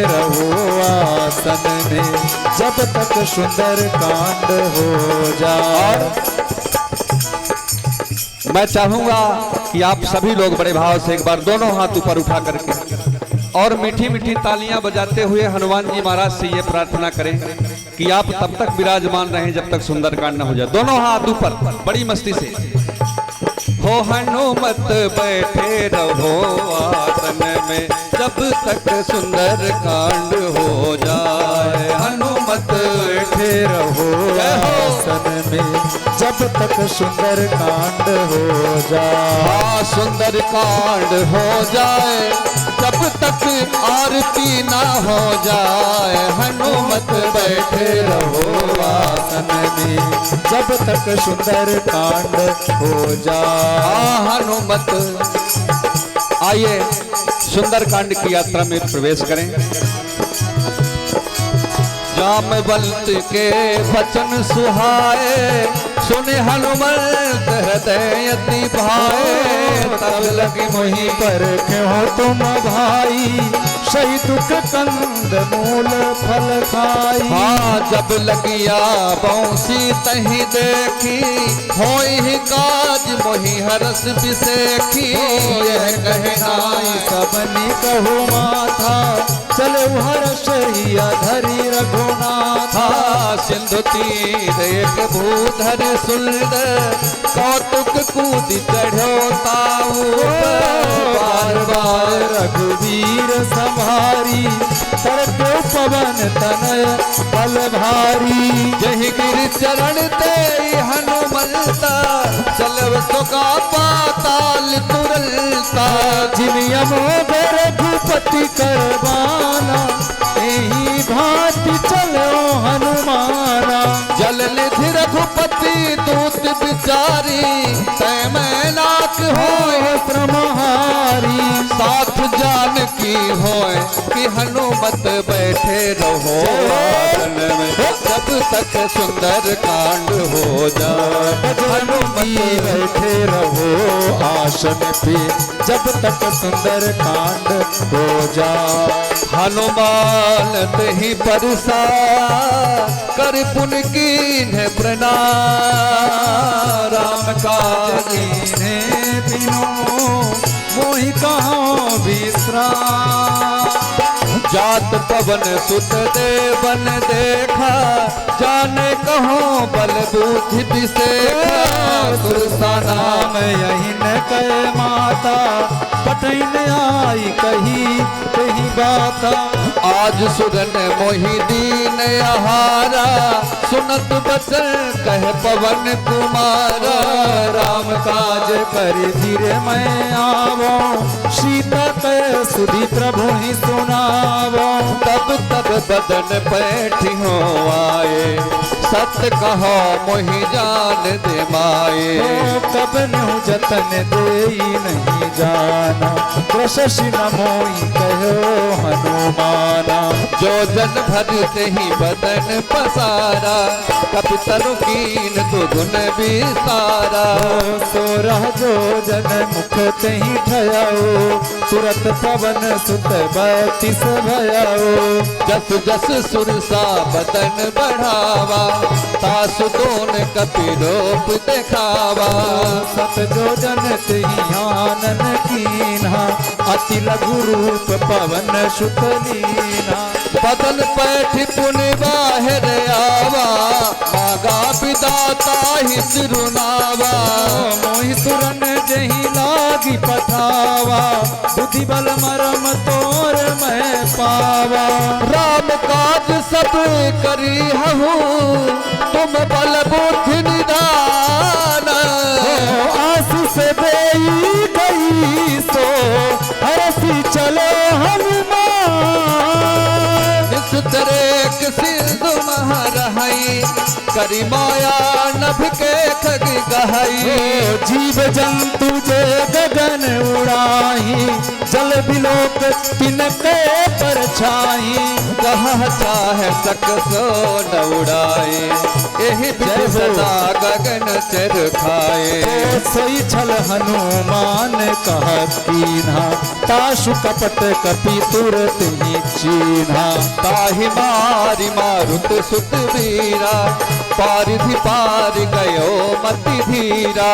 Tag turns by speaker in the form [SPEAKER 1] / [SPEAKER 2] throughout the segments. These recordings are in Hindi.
[SPEAKER 1] रहो आसन में, जब तक सुंदर कांड हो जाए।
[SPEAKER 2] मैं चाहूंगा कि आप सभी लोग बड़े भाव से एक बार दोनों हाथ ऊपर उठा करके और मीठी मीठी तालियां बजाते हुए हनुमान जी महाराज से ये प्रार्थना करें कि आप तब तक विराजमान रहें जब तक सुंदरकांड न हो जाए। दोनों हाथ ऊपर बड़ी मस्ती से। हो हनुमत बैठे रहो आसन में, जब तक सुंदरकांड हो जाए। हनुमत
[SPEAKER 1] बैठे रहो आसन में, जब तक सुंदर कांड हो जाए।
[SPEAKER 2] सुंदरकांड हो जाए जब तक आरती ना हो जाए। हनुमत बैठे रहो
[SPEAKER 1] आसन में, जब तक सुंदर कांड हो जाए।
[SPEAKER 2] हनुमत। आइए सुंदरकांड की यात्रा में प्रवेश करें। जामवंत के वचन सुहाए, सुने हनुमत हृदय अति भाए। तब लगी
[SPEAKER 1] मोहि पर क्यों तुम भाई, सही दुख कंद मूल फल खाई।
[SPEAKER 2] जब लगिया बंसी तही देखी, होई काज मोहि हरस बिसेखी।
[SPEAKER 1] यह कहनाई सबनी कहु माथा, चले हर्ष हिया धरी रघुनाथा।
[SPEAKER 2] सिंधु तीर एक भूधर सुंदर, कौतुक कूद चढ़ो ताऊ।
[SPEAKER 1] बार बार रघुवीर संभारी, तरते पवन तनय बल भारी।
[SPEAKER 2] जहि गिर चरण ते हनुमंता, चलव सुका पाताल तुरलता।
[SPEAKER 1] जिमियमो रघुपति करवाना, यही भांति चलो हनुमाना।
[SPEAKER 2] जल निधि रघुपति दूत बिचारी, तय मैं नाक होए श्रमहारी। साथ जानकी होए कि हनुमत बैठे रहो आसन में, जब तक सुंदर कांड हो जाए।
[SPEAKER 1] हनुमत बैठे रहो आसन पे, जब तक सुंदर कांड हो जाए।
[SPEAKER 2] हनुमान तहि परसा, कर पुन कीन्ह प्रणाम। राम काज
[SPEAKER 1] ने बिनो मोहि कहाँ विश्राम।
[SPEAKER 2] जात पवन सुत देवन देखा, जाने कहो बल बुद्धि विसेखा।
[SPEAKER 1] सुरसा नाम यही न कहे माता, पटैन आई कही कही बाता।
[SPEAKER 2] आज सुरन मोहि दीन आहारा, सुनत बचन कह पवन कुमारा।
[SPEAKER 1] राम काज कर धीरे मैं आवो, सीता कह सुधी प्रभु ही सुनावो।
[SPEAKER 2] तब तब बदन बैठी हो आए, सत्य कहो मोहि जान दे माए।
[SPEAKER 1] कब नु जतन देई नहीं जाना, प्रशसि न मोहि कहो हनुमाना।
[SPEAKER 2] जो जन भर ते ही बदन पसारा, कपि तनु कीन तु गुण विसारा।
[SPEAKER 1] सोरह जो जन मुख ते ही ठयाओ, तुरत पवन सुत बत्तीस भयाओ।
[SPEAKER 2] जस जस सुरसा बदन बढ़ावा, तासु दोन कपि रूप दिखावा।
[SPEAKER 1] सत जो जन तेहि आनन कीन्हा, अति लघु रूप पवन सुत लीन्हा।
[SPEAKER 2] बदन पैठ पुन बाहर आवा, मागा विदाता ही सिरुनावा।
[SPEAKER 1] मोहि सुरन जही लागी पठावा, बुद्धि बल मरम तोर मैं पावा।
[SPEAKER 2] राम काज सब करी हूँ, तुम बल बुद्धि निदान।
[SPEAKER 1] आशीष देई गई सो, हरसी चलो हनुमान।
[SPEAKER 2] सुतरेक सिंधु महरहई, करी माया नभ के खग गहई।
[SPEAKER 1] जीव जंतु जे गगन उड़ाही, जल बिलोक तिनके परछाई।
[SPEAKER 2] जहाँ चाहे सक सो न उड़ाए, यही विधि सदा गगन चर खाए।
[SPEAKER 1] सोई छल हनुमान कहा कीन्हा, ताशु कपट कपि तुरत ही चीन्हा।
[SPEAKER 2] ताहि मारि मारुत सुत वीरा, पारिधि पार गयो मति धीरा।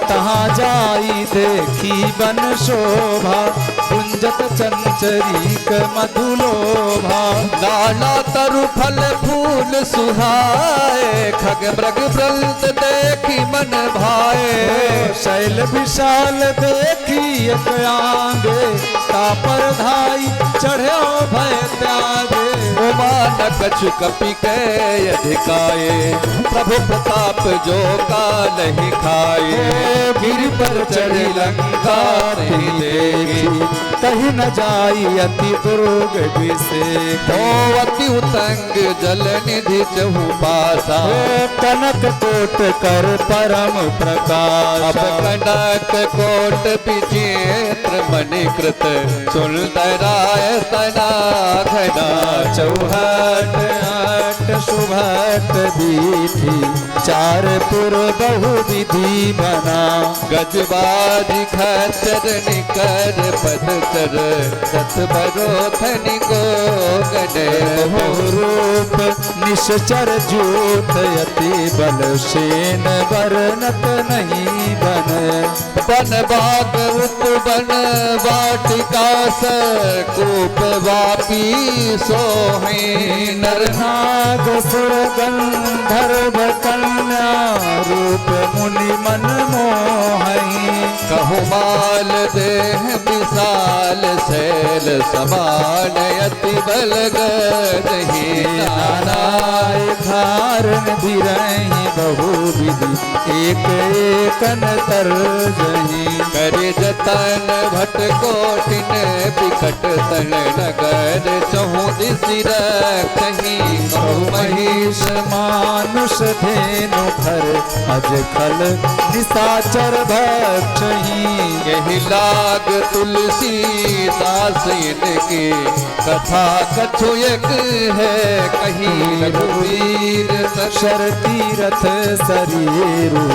[SPEAKER 1] तहाँ जाई देखी बन शोभा, कुंजत चंचरीक मधुलोभा।
[SPEAKER 2] नाना तरु फल फूल सुहाए, खग मृग व्रत देखी मन भाए।
[SPEAKER 1] शैल विशाल देखी एक आगे, तापर धाई चढ़ो भय त्यागे।
[SPEAKER 2] मान कछु कपि के अधिकाए, प्रभु प्रताप जो काल ही खाए।
[SPEAKER 1] गिर पर चढ़ी लंका नहीं देखी, कहीं न जाई अति दुर्ग विषेख।
[SPEAKER 2] अति उतंग जल निधि चहु पासा,
[SPEAKER 1] कनक कोट कर परम प्रकाश।
[SPEAKER 2] अब कनक कोट विचित्र मणिकृत, सुंदराय तना घना।
[SPEAKER 1] चौहट आठ सुभट बीठी, चार पुर बहु विधि बना।
[SPEAKER 2] गजबाजी खच्चर निकर पदचर, सत बरोथनि को गणे।
[SPEAKER 1] रूप निश्चर जूत यति बल सेन, बरनत नहीं बन।
[SPEAKER 2] बन बाग उपवन वाटिका, कूप वापी सोहि नर।
[SPEAKER 1] नाग सुर गंधर्व कन्या, रूप मुनि मन मोहई।
[SPEAKER 2] कहु माल देह विशाल, शैल समान अति बल गदहि नाना।
[SPEAKER 1] धारण धीरहि बहु विधि, एक एकन तरजहि।
[SPEAKER 2] करे जतन भट कोटिन, बिकट तन नगर चहु दिसि रखहि। कहु
[SPEAKER 1] महिष मानुष धेनु खर, अज खल निशाचर भक्षहि।
[SPEAKER 2] यही लाग तुलसीदास इनकी, कथा कछु एक है कही।
[SPEAKER 1] रघुवीर शर तीरथ शरीरु,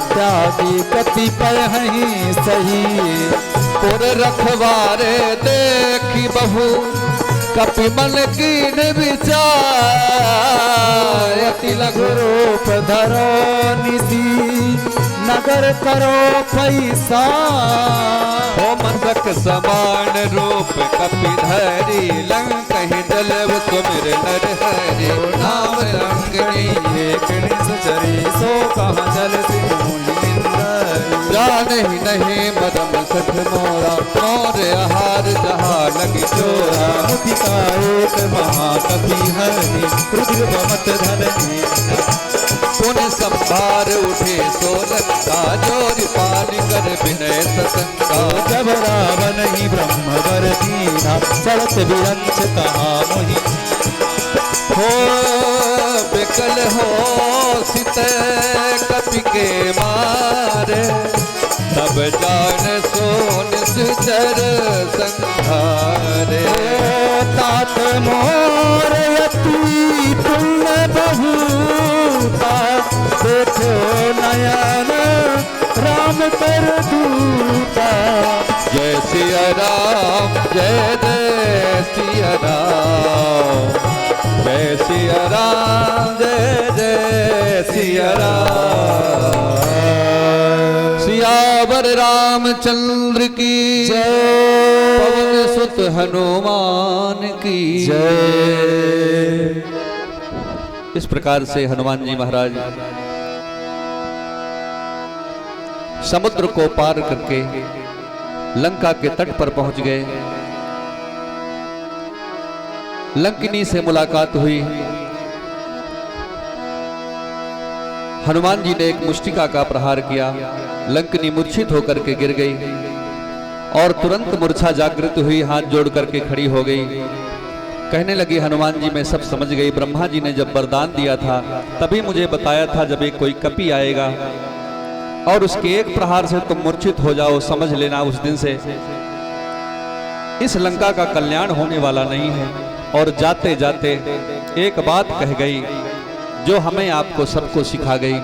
[SPEAKER 1] त्यागी कतिपय हहीं सही।
[SPEAKER 2] पुर रखवारे देखी बहु, कपि मन कीन विचार। अति लघु
[SPEAKER 1] रूप धरो निधि, नगर करो पैसा।
[SPEAKER 2] हो मसक समान रूप कपि धरी, लंकहि जलव सुमिर नर हरि।
[SPEAKER 1] नाम लंकनी एक निश्चरी, सो कहाँ जल सिंधु
[SPEAKER 2] जानहि नहीं मदम सठ मोरा, मोर आहार जहाँ लगी चोरा।
[SPEAKER 1] मुदिका एक महाकपि हरि, रुद्र बमत धरनी।
[SPEAKER 2] पुन संभार उठे सोलंका, जोरि पानी कर विनय सतंका।
[SPEAKER 1] जब रावण ही ब्रह्मवर दीना, चलत विरंच कहा मोहि।
[SPEAKER 2] हो बिकल हो सित कपि के मारे, तब जान सोन सुचर संहारे।
[SPEAKER 1] तात मोर यति पुण्य बहुता, देखो नयन राम कर दूता।
[SPEAKER 2] जय सिया राम, जय जय सिया राम। जय सिया राम, जय जय सिया राम। सियावर रामचंद्र की
[SPEAKER 1] जय।
[SPEAKER 2] पवन सुत हनुमान की
[SPEAKER 1] जय।
[SPEAKER 2] इस प्रकार से हनुमान जी महाराज समुद्र को पार करके लंका के तट पर पहुंच गए। लंकिनी से मुलाकात हुई। हनुमान जी ने एक मुष्टिका का प्रहार किया। लंकिनी मूर्छित होकर के गिर गई और तुरंत मूर्छा जागृत हुई, हाथ जोड़ करके खड़ी हो गई। कहने लगी, हनुमान जी मैं सब समझ गई। ब्रह्मा जी ने जब वरदान दिया था तभी मुझे बताया था जब एक कोई कपि आएगा और उसके एक प्रहार से तुम मूर्छित हो जाओ, समझ लेना उस दिन से इस लंका का कल्याण होने वाला नहीं है। और जाते जाते एक बात कह गई जो हमें आपको सबको सिखा गई।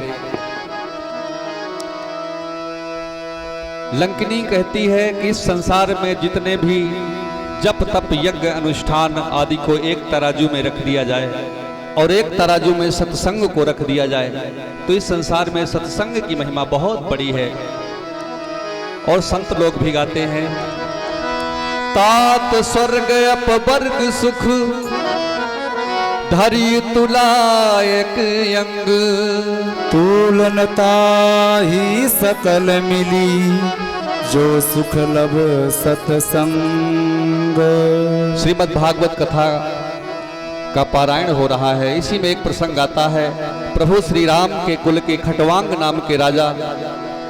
[SPEAKER 2] लंकिनी कहती है कि इस संसार में जितने भी जप तप यज्ञ अनुष्ठान आदि को एक तराजू में रख दिया जाए और एक तराजू में सत्संग को रख दिया जाए तो इस संसार में सत्संग की महिमा बहुत बड़ी है। और संत लोग भी गाते हैं, तात स्वर्ग अपवर्ग सुख धरी तुला एक अंग,
[SPEAKER 1] तुलनता ही सकल मिली जो सुख लब सत्संग।
[SPEAKER 2] श्रीमद् भागवत कथा का पारायण हो रहा है। इसी में एक प्रसंग आता है, प्रभु श्री राम के कुल के खटवांग नाम के राजा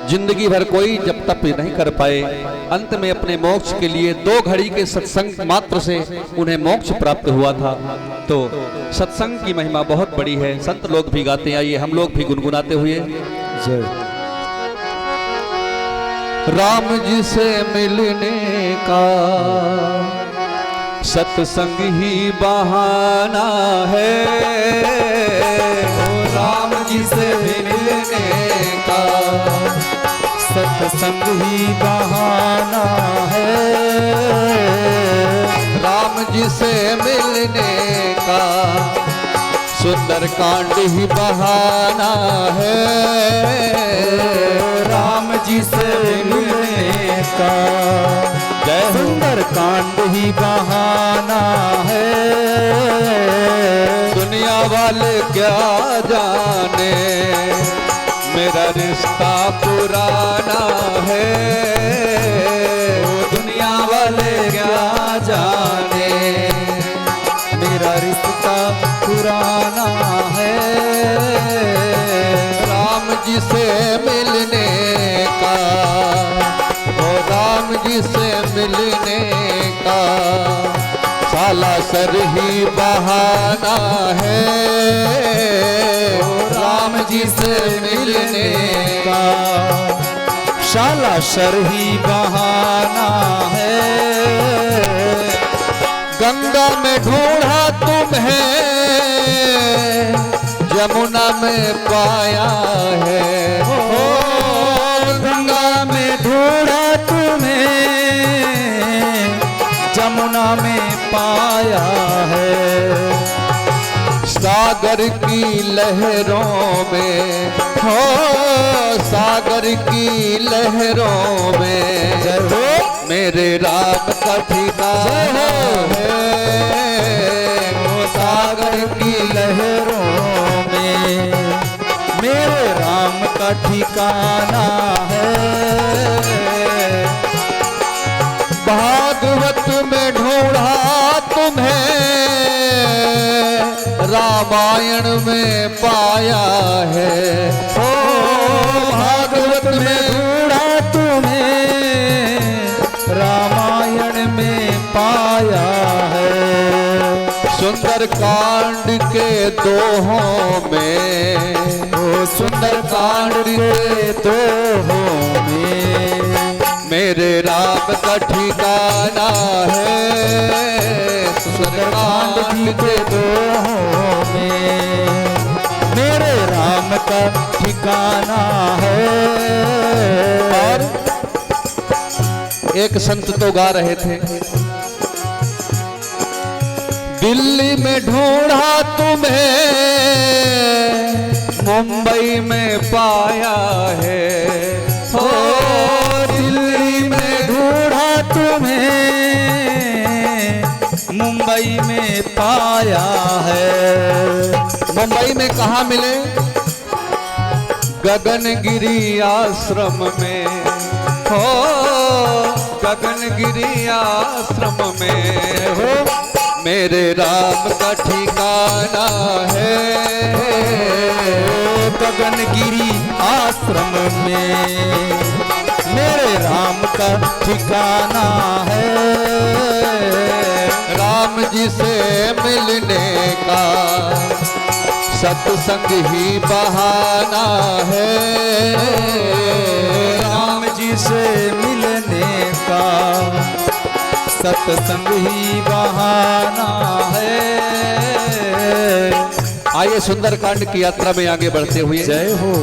[SPEAKER 2] जिंदगी भर कोई जब तप नहीं कर पाए, अंत में अपने मोक्ष के लिए 2 घड़ी के सत्संग मात्र से उन्हें मोक्ष प्राप्त हुआ था। तो सत्संग की महिमा बहुत बड़ी है, संत लोग भी गाते हैं। आइए हम लोग भी गुनगुनाते हुए
[SPEAKER 1] जय।
[SPEAKER 2] राम जी से मिलने का सत्संग ही बहाना है,
[SPEAKER 1] राम जी से मिलने का सत्संग ही बहाना है,
[SPEAKER 2] राम जी से मिलने का सुंदर कांड ही बहाना है,
[SPEAKER 1] राम जी से मिलने का सुंदर कांड ही बहाना है।
[SPEAKER 2] दुनिया वाले क्या जाने मेरा रिश्ता पुराना है,
[SPEAKER 1] दुनिया वाले क्या जाने मेरा रिश्ता पुराना है,
[SPEAKER 2] राम जी से मिलने का, ओ राम जी से मिलने का साला सर ही बहाना है,
[SPEAKER 1] राम जी से मिलने का शाला शर ही बहाना है।
[SPEAKER 2] गंगा में ढूंढा तुम्हें यमुना में पाया है,
[SPEAKER 1] ओ गंगा में ढूंढा तुम्हें जमुना में पाया है,
[SPEAKER 2] सागर की लहरों में हो, सागर की लहरों में मेरे राम का ठिकाना है,
[SPEAKER 1] सागर की लहरों में मेरे राम का ठिकाना है।
[SPEAKER 2] भागवत में ढूंढा तुम्हें रामायण में पाया है,
[SPEAKER 1] ओ भागवत में ढूंढा तुम्हें रामायण में पाया है,
[SPEAKER 2] सुंदर कांड के दोहों में,
[SPEAKER 1] ओ सुंदर कांड के दोहों में
[SPEAKER 2] मेरे राम का ठिकाना है, सुंदर कांड के
[SPEAKER 1] दोहों में मेरे राम का ठिकाना है।
[SPEAKER 2] और एक संत तो गा रहे थे, दिल्ली में ढूंढा तुम्हें मुंबई में पाया है,
[SPEAKER 1] ओ दिल्ली में ढूंढा तुम्हें मुंबई में पाया है,
[SPEAKER 2] मुंबई में कहाँ मिले? गगनगिरी आश्रम में हो, गगनगिरी आश्रम में हो मेरे राम का ठिकाना है,
[SPEAKER 1] गगनगिरी आश्रम में मेरे राम का ठिकाना है,
[SPEAKER 2] राम जी से मिलने का सत्संग ही बहाना है,
[SPEAKER 1] राम जी से मिलने का सत्संग ही बहाना है।
[SPEAKER 2] आइए सुंदरकांड की यात्रा में आगे बढ़ते हुए
[SPEAKER 1] जय हो।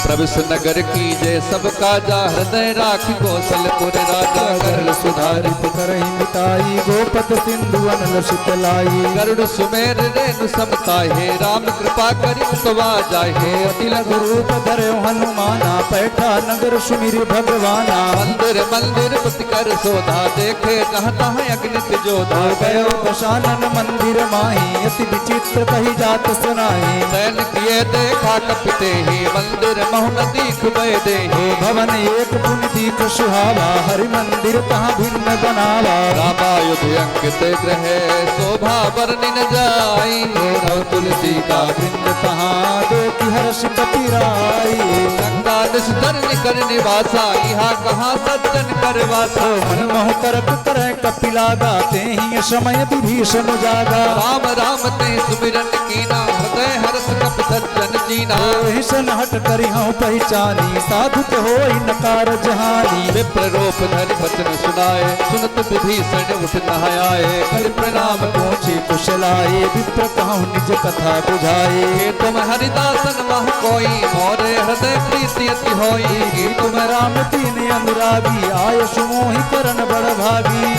[SPEAKER 2] प्रविश नगर की जय सबका जा हृदय राखी कौशलपुर राजा
[SPEAKER 1] गरुड़ सुधारित करहि मिताई गोपत सिंधु अनल शीतलाई।
[SPEAKER 2] गरुड़ सुमेर रेणु समता हे राम कृपा करि तवा जाहे।
[SPEAKER 1] अतिल गुरूप धर्यो हनुमाना पैठा नगर सुमिर भगवाना।
[SPEAKER 2] मंदिर मंदिर पुत कर शोधा देखे जहाँ तहाँ अग्नित जोधा।
[SPEAKER 1] गयो दशानन मंदिर माही अति विचित्र कही जात सुनाई।
[SPEAKER 2] सैन किए देखा कपिते ही मंदिर महुन दीख बय दे।
[SPEAKER 1] भवन एक पुन दीख सुहावा हरि मंदिर कहाँ भिन्न बनावा।
[SPEAKER 2] रामायुध अंकित ग्रह शोभा वर्णिन जाई।
[SPEAKER 1] और तुलसी का वृंद कहाँ देखी हर्ष कपिराई।
[SPEAKER 2] गंगा निस्तर निकर निवासा यहाँ कहाँ सज्जन करवासा।
[SPEAKER 1] मन मोह करक करे कपिला गाते ही समय विभीषण जागा।
[SPEAKER 2] राम राम ते सुमिरन कीना हृदय हर्ष कप सज्जन जीना।
[SPEAKER 1] भीषण हट करी हूँ पहचानी साधु तो हो नकार जहानी।
[SPEAKER 2] विप्र रूप धरि वचन सुनाए सुनत विभीषण उठ नहाए।
[SPEAKER 1] हरि प्रणाम पहुँचे कुशलाए विप्र कहूँ निज कथा बुझाए।
[SPEAKER 2] कि तुम हरिदासन मह कोई मोरे हृदय प्रीति अति होई।
[SPEAKER 1] तुम राम तीन अनुरागी आय सुमोहि करण बड़ भागी।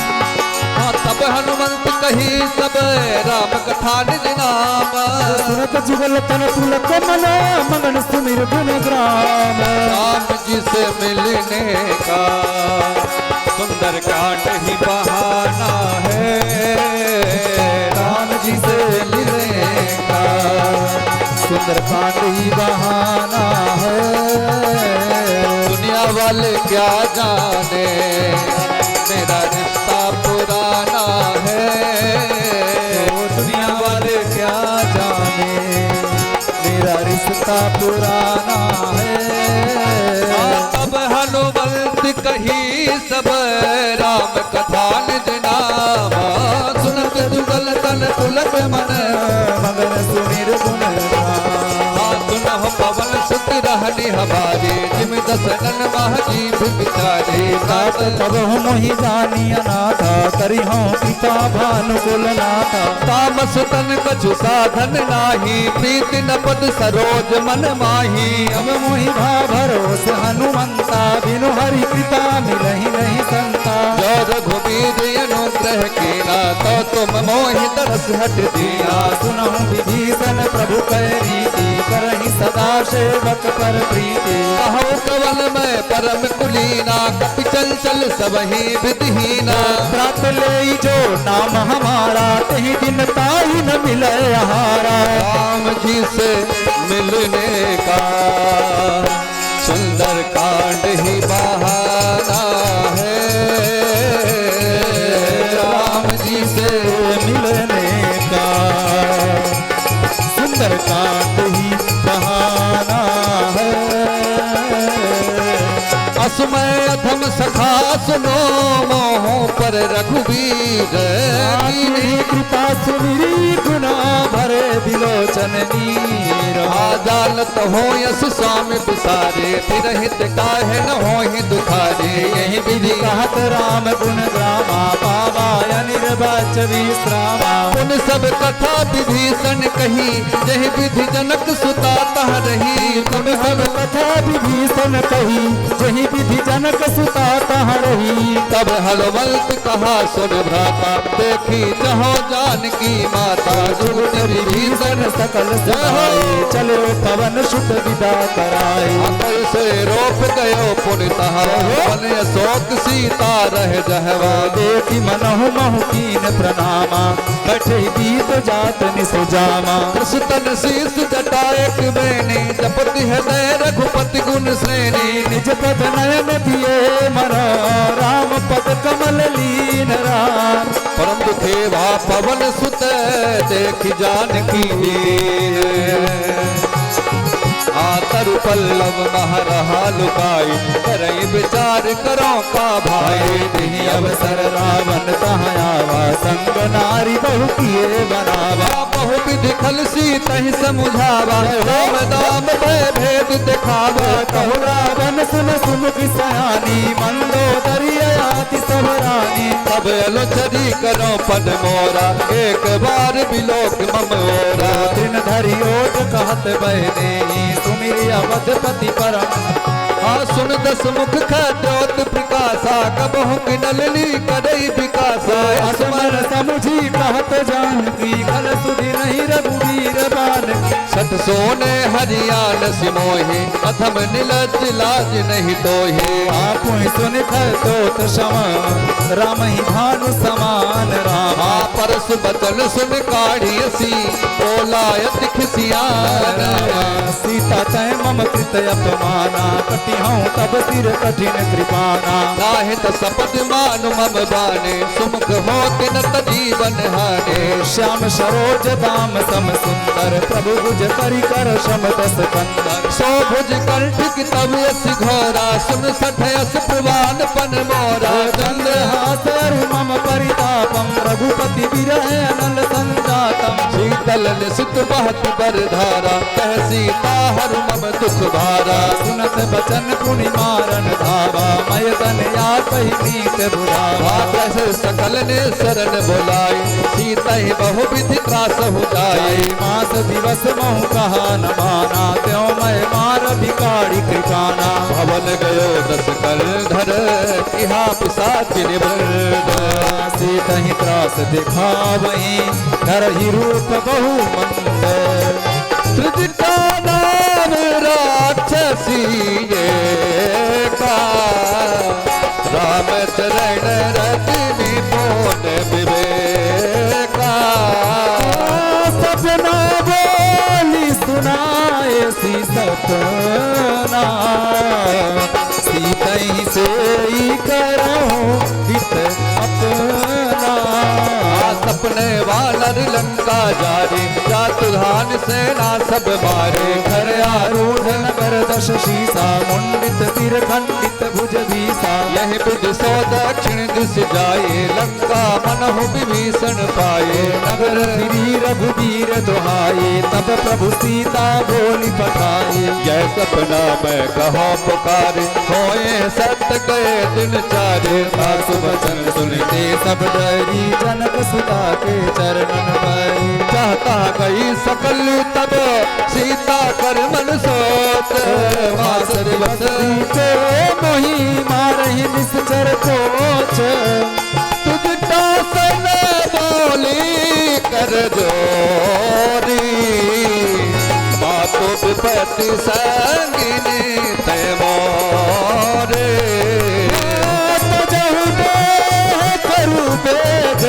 [SPEAKER 2] हाँ तब हनुमंत कही सब राम कथा निज नाम।
[SPEAKER 1] सुनत जुगल तन पुलक मन मगन सुमिर गुण ग्राम।
[SPEAKER 2] राम जी से मिलने का सुंदर कांड ही बहाना है।
[SPEAKER 1] राम जी से मिलने का सुंदर कांड ही बहाना है।
[SPEAKER 2] दुनिया वाले क्या जाने मेरा रिश्ता पुराना है।
[SPEAKER 1] दुनिया वाले क्या जाने मेरा रिश्ता पुराना है।
[SPEAKER 2] तब हनुमंत कही सब राम कथा निज नाम। सुनत जुगल तन पुलक मन
[SPEAKER 1] मगन सुमिर गुण
[SPEAKER 2] सुनह पवन सुत रहनी हमारे। जिम दसनन महाजीव बिचारे।
[SPEAKER 1] तब मोहि जानी अनाथा करी हूँ पिता भानुकुल नाथा।
[SPEAKER 2] तामस तन कछु साधन नाही प्रीति न पद सरोज मन माही।
[SPEAKER 1] अब मोहि भा भरोस हनुमंता बिनु हरि कृपा मिलहि नहीं संता।
[SPEAKER 2] जो रघुबीर अनुग्रह कीना तो तुम मोहि तरस हट दीना।
[SPEAKER 1] सुनहु विभीषण प्रभु कै रीति करहि सदा सेवक पर प्रीति।
[SPEAKER 2] कहो कवल में परम कुलीना कपि चंचल सबहि विधिहीना।
[SPEAKER 1] प्रात ले जो नाम हमारा तहि दिन ताहि न मिले आहारा।
[SPEAKER 2] राम जी से मिलने का सुंदर कांड ही बहाना है।
[SPEAKER 1] राम जी से मिलने का सुंदर कांड ही बहाना है।
[SPEAKER 2] असमय अधम सखा सुनो मोह पर रघुवीर।
[SPEAKER 1] कृपा सुमिरी गुना भरे बिलोचन नीर।
[SPEAKER 2] जानत हो यस स्वामी बिसारे फिर हित काहे न हो ही दुखारे।
[SPEAKER 1] यही विधि कहत राम गुण ग्रामा पावा निर्वाच विश्रामा।
[SPEAKER 2] उन सब कथा विभीषण कही जहि विधि जनक सुता तह रही।
[SPEAKER 1] तुम सब कथा विभीषण कही जही विधि जनक सुता तह रही।
[SPEAKER 2] तब हनुमंत कहा सुन भ्राता देखी जहो जानकी माता। जुगत
[SPEAKER 1] विभीषण सकल सहाय चलो पवन सुत विदा कराए।
[SPEAKER 2] अकल से रोप गयो पुन तहा वन अशोक सीता रह जहवा।
[SPEAKER 1] देखी मनहु महु कीन प्रणामा बैठे बीत जात निसुजामा।
[SPEAKER 2] कृष्ण शीस जटा एक बेनी जपति हृदय रघुपति गुण श्रेणी।
[SPEAKER 1] निज पद नयन दिए मनो राम पद कमल लीन राम।
[SPEAKER 2] परम दुखे वा पवन सुत देख जानकी दीन। आतरु पल्लव महरहा लुकाई करई विचार करो का भाई।
[SPEAKER 1] तिहि अवसर रावण तहाँ आवा संग नारी बहु किए बनावा।
[SPEAKER 2] बहु विधि खल सीता ही समुझावा राम दाम भय भेद दिखावा
[SPEAKER 1] कहु रावण सुन सुमुख सयानी मंदोदरी आति सब रानी
[SPEAKER 2] तब अलोचरी करो पद मोरा एक बार बिलोक मम ओरा
[SPEAKER 1] दिन धरि ओट कहत बहने सुमिर अवधपति परम
[SPEAKER 2] हाँ सुन दस मुख खद्योत प्रकाशा कबहु किनल ली करई विकासा
[SPEAKER 1] असमर समुझी कहत जानकी खल सुधि नहीं रघुवीर बान
[SPEAKER 2] सत सोने हरियाण सिमोहि अधम नीलज लाज नहीं तोहि
[SPEAKER 1] आपु सुन खद्योत सम राम ही भानु समान राम
[SPEAKER 2] परस बचन सुन काढ़ियसी बोलायत खिसियान
[SPEAKER 1] सीता तय मम कृत अपमाना कटि हूँ तब सिर कठिन कृपाना
[SPEAKER 2] नाहि त सपद मानु मम बाने सुमुख होत न तजीवन हाने
[SPEAKER 1] श्याम सरोज दाम सम सुंदर प्रभु भुज करि कर शम दस कंदर
[SPEAKER 2] सो भुज कंठ तब यस घोरा सुन सठ यस प्रवान पन मोरा
[SPEAKER 1] चंद्रहास अरु मम परितापम रघुपति विरह अनल संजातम
[SPEAKER 2] शीतल निसित बहत बर धारा कह सीता हर मम दुख भारा
[SPEAKER 1] सुनत बचन पुनि मारन धावा मय तन या नीत बुढ़ावा
[SPEAKER 2] कैसे सकल ने शरण बोलाई सीता ही बहु विधि त्रास हो जाए
[SPEAKER 1] मास दिवस महु कहा न माना त्यों मैं मार भिखारी कृपाना
[SPEAKER 2] भवन गयो दस कर धर इहा पिशाच निवृत
[SPEAKER 1] सीता ही त्रास दिखावही कर ही रूप बहु मंद
[SPEAKER 2] त्रिजटा नाम राक्षसी का राम चरण रजनी मोन विवेका
[SPEAKER 1] सपना बोली सुनाए सी सपना सीता ही से ही करो हित अपना
[SPEAKER 2] सपने वानर लंका जारी चातुर्धान सेना सब मारे
[SPEAKER 1] घर आरूढ़ नगर दश शीसा मुंडित सिर खंडित भुज भीसा
[SPEAKER 2] यही बुझ सो दक्षिण दिश जाए लंका मनहु विभीषण पाए
[SPEAKER 1] नगर श्री रघुवीर दुहाए तब प्रभु सीता बोली पठाए
[SPEAKER 2] यह सपना मैं कहो पुकारे होए सत्य गए दिन चारे
[SPEAKER 1] सासु वचन सुनते सब डरी जनक सुता के चरणन पाई
[SPEAKER 2] चाहता गई सकल तब सीता कर मन सोच
[SPEAKER 1] वास दिवस बीते मोही मारहि निश्चर कोच
[SPEAKER 2] तुझटा सन बोली कर जोरी मातो विपत्ति संगिनी तय मोरे
[SPEAKER 1] तजहु देह करू बेग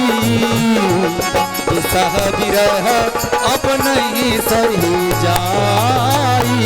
[SPEAKER 1] उपाई सह विरह अब नहीं सही जाई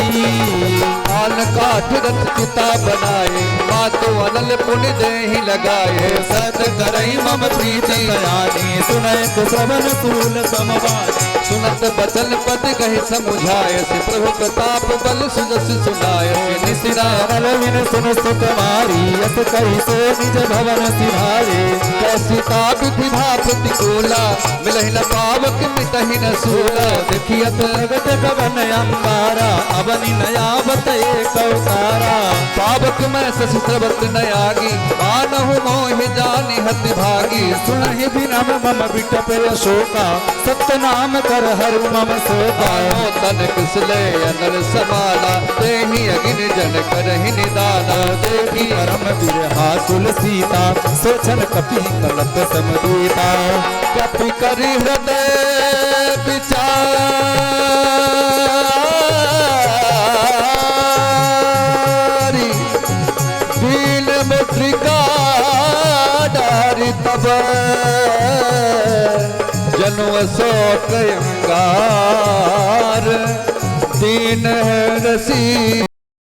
[SPEAKER 2] आन काठ रथ चिता बनाए मातो अनल पुण्य दे ही लगाए
[SPEAKER 1] सत करई मम प्रीति कयानी सुनय श्रवण सूल समवानी
[SPEAKER 2] सुनत बचन पद कहि समुझाय से प्रभु प्रताप बल सुजस सुनाय
[SPEAKER 1] निसिराल विन सुन सुकुमारी यस कहि सो निज भवन सिधारे
[SPEAKER 2] कैसिता विधि भा प्रतिकूला मिलहि न पावक मिटहि न सूला
[SPEAKER 1] देखियत जगत गगन अंबारा अवनि नयावत एक अवतारा
[SPEAKER 2] पावक मैं ससुत्रवत नयागी मानहु मोहि जानि हति भागी
[SPEAKER 1] सुनहि बिनम मम बिटप अशोका सत्य नाम कर हरु मम शोका
[SPEAKER 2] आयो तन किसले अनल समाना तेहि अगिन जन करहि निदाना
[SPEAKER 1] देवी परम बिरहा तुलसीता सोचन कपि कलप समदीता
[SPEAKER 2] कपि करि हृदय विचार दीन मुद्रिका डारी तब जनु शोक अंगार दीन है रसी